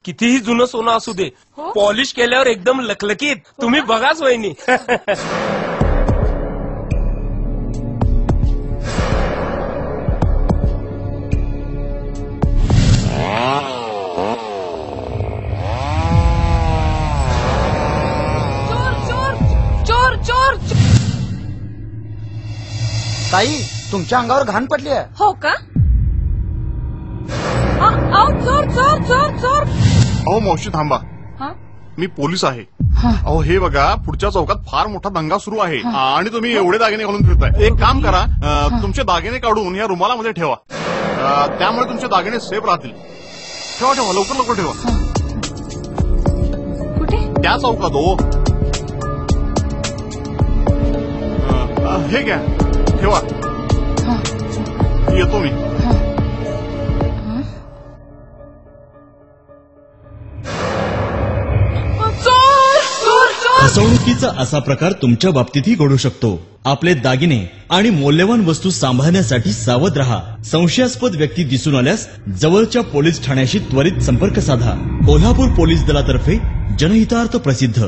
कितीही जुनं सोनं असू दे, पॉलिश केल्यावर एकदम लकलकीत. तुम्ही बघाच वहिनी. ताई, तुमच्या अंगावर घाण पडली आहे. हो का? चोर चोर चोर चोर. अहो मावशी थांबा, मी पोलीस आहे. अहो हे बघा, पुढच्या चौकात फार मोठा दंगा सुरू आहे आणि तुम्ही एवढे दागिने घालून फिरताय. एक काम करा, तुमचे दागिने काढून या रुमालामध्ये ठेवा, त्यामुळे तुमचे दागिने सेफ राहतील. ठेवा ठेवा, लवकर लवकर ठेवा. कुठे? त्या चौकात. हो हे घ्या, ठेवा. येतो मी. फसवणुकीचा असा प्रकार तुमच्या बाबतीतही घडू शकतो. आपले दागिने आणि मौल्यवान वस्तू सांभाळण्यासाठी सावध रहा. संशयास्पद व्यक्ती दिसून आल्यास जवळच्या पोलीस ठाण्याशी त्वरित संपर्क साधा. कोल्हापूर पोलीस दलातर्फे जनहितार्थ प्रसिद्ध.